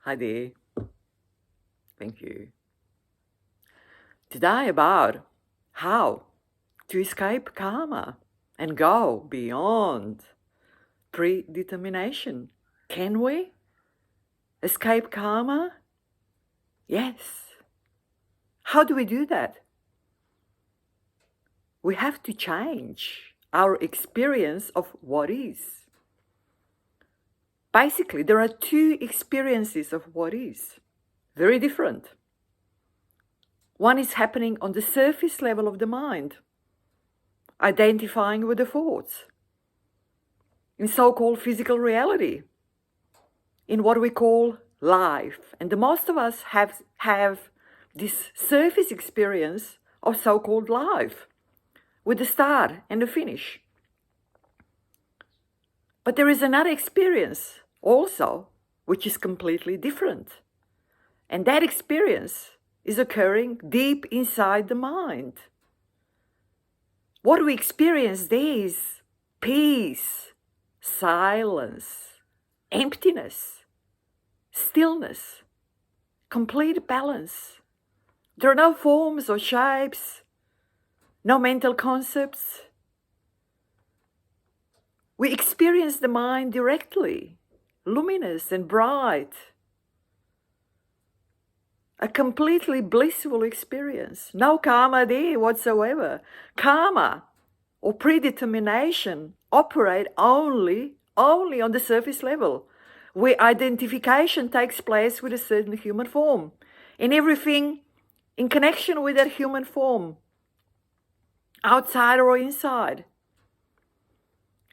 Hi there. Thank you. Today about how to escape karma and go beyond predetermination. Can we escape karma? Yes. How do we do that? We have to change our experience of what is. Basically, there are two experiences of what is, very different. One is happening on the surface level of the mind, identifying with the thoughts, in so-called physical reality, in what we call life. And the most of us have this surface experience of so-called life, with the start and the finish. But there is another experience also, which is completely different. And that experience is occurring deep inside the mind. What we experience there is peace, silence, emptiness, stillness, complete balance. There are no forms or shapes, no mental concepts. We experience the mind directly, luminous and bright. A completely blissful experience. No karma there whatsoever. Karma or predetermination operate only on the surface level, where identification takes place with a certain human form, and everything in connection with that human form, outside or inside,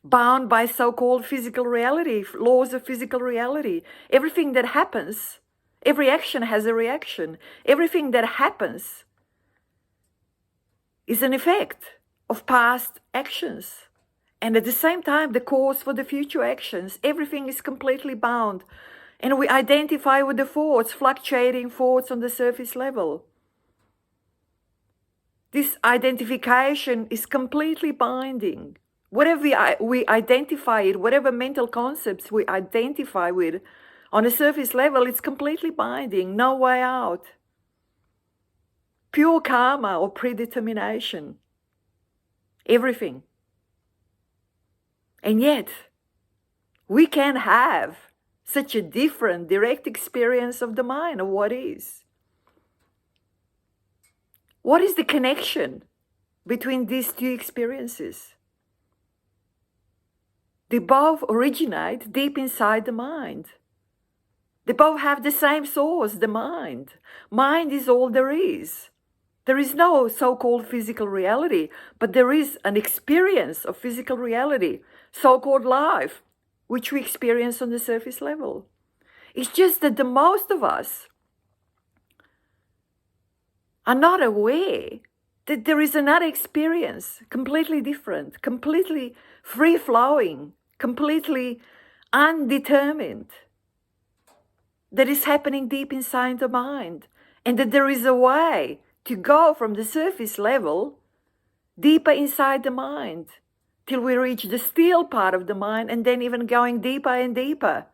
bound by so-called physical reality, laws of physical reality. Everything that happens, every action has a reaction. Everything that happens is an effect of past actions. And at the same time, the cause for the future actions. Everything is completely bound. And we identify with the thoughts, fluctuating thoughts on the surface level. This identification is completely binding. Whatever we identify it, whatever mental concepts we identify with on a surface level, it's completely binding, no way out. Pure karma or predetermination. Everything. And yet, we can have such a different, direct experience of the mind, of what is. What is the connection between these two experiences? They both originate deep inside the mind. They both have the same source, the mind. Mind is all there is. There is no so-called physical reality, but there is an experience of physical reality, so-called life, which we experience on the surface level. It's just that the most of us are not aware that there is another experience, completely different, completely free-flowing, completely undetermined, that is happening deep inside the mind, and that there is a way to go from the surface level deeper inside the mind till we reach the still part of the mind, and then even going deeper and deeper.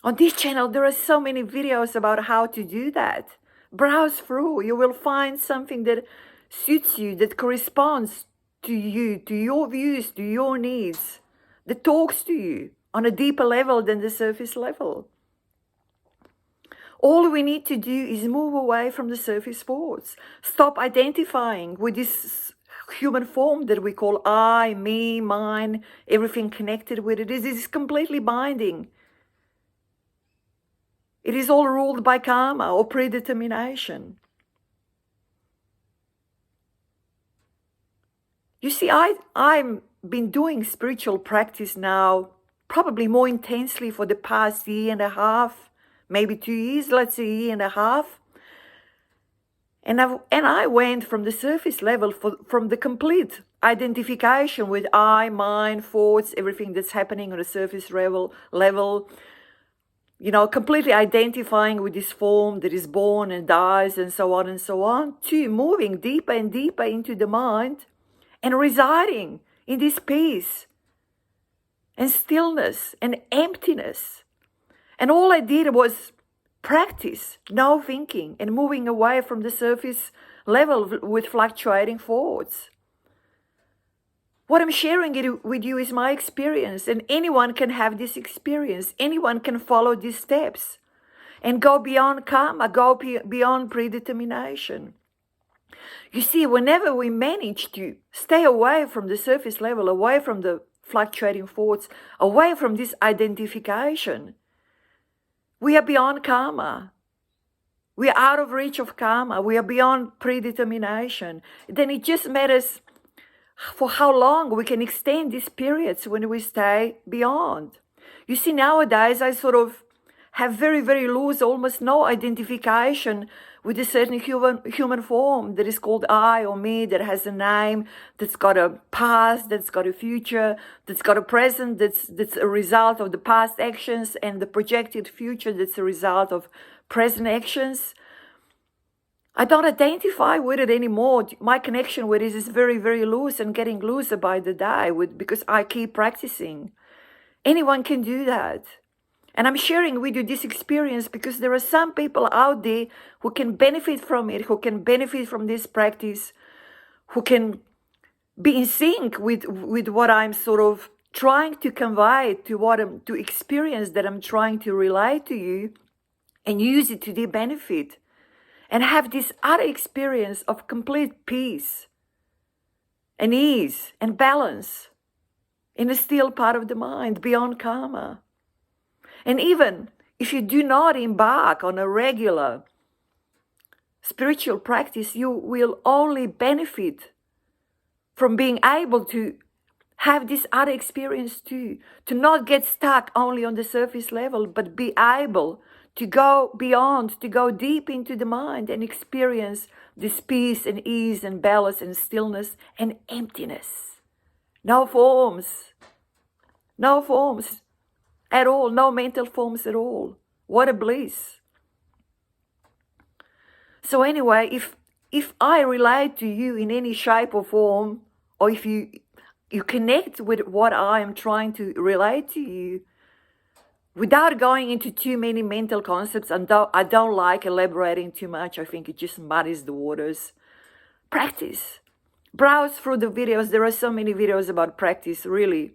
On this channel, there are so many videos about how to do that. Browse through. You will find something that suits you, that corresponds to you, to your views, to your needs, that talks to you on a deeper level than the surface level. All we need to do is move away from the surface thoughts. Stop identifying with this human form that we call I, me, mine, everything connected with it. It is completely binding. It is all ruled by karma or predetermination. You see, I've been doing spiritual practice now probably more intensely for the past year and a half, maybe 2 years, let's say a year and a half. And I went from the surface level, from the complete identification with I, mine, thoughts, everything that's happening on the surface level, completely identifying with this form that is born and dies and so on, to moving deeper and deeper into the mind and residing in this peace and stillness and emptiness. And all I did was practice no thinking and moving away from the surface level with fluctuating thoughts. What I'm sharing it with you is my experience, and anyone can have this experience. Anyone can follow these steps and go beyond karma, go beyond predetermination. You see, whenever we manage to stay away from the surface level, away from the fluctuating thoughts, away from this identification, we are beyond karma. We are out of reach of karma. We are beyond predetermination. Then it just matters for how long we can extend these periods when we stay beyond. You see, nowadays I sort of have very, very loose, almost no identification with a certain human form that is called I or me, that has a name, that's got a past, that's got a future, that's got a present, that's a result of the past actions, and the projected future that's a result of present actions. I don't identify with it anymore. My connection with it is very, very loose and getting looser by the day because I keep practicing. Anyone can do that. And I'm sharing with you this experience because there are some people out there who can benefit from it, who can benefit from this practice, who can be in sync with what I'm sort of trying to convey, to experience that I'm trying to relate to you, and use it to their benefit. And have this other experience of complete peace and ease and balance in a still part of the mind beyond karma. And even if you do not embark on a regular spiritual practice, you will only benefit from being able to have this other experience too, to not get stuck only on the surface level, but be able to go beyond, to go deep into the mind and experience this peace and ease and balance and stillness and emptiness. No forms at all, no mental forms at all. What a bliss. So anyway, if I relate to you in any shape or form, or if you connect with what I am trying to relate to you, without going into too many mental concepts, and I don't like elaborating too much, I think it just muddies the waters. Practice. Browse through the videos. There are so many videos about practice, really,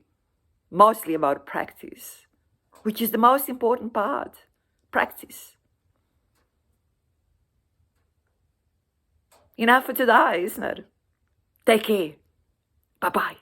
mostly about practice, which is the most important part. Practice. Enough for today, isn't it? Take care. Bye-bye.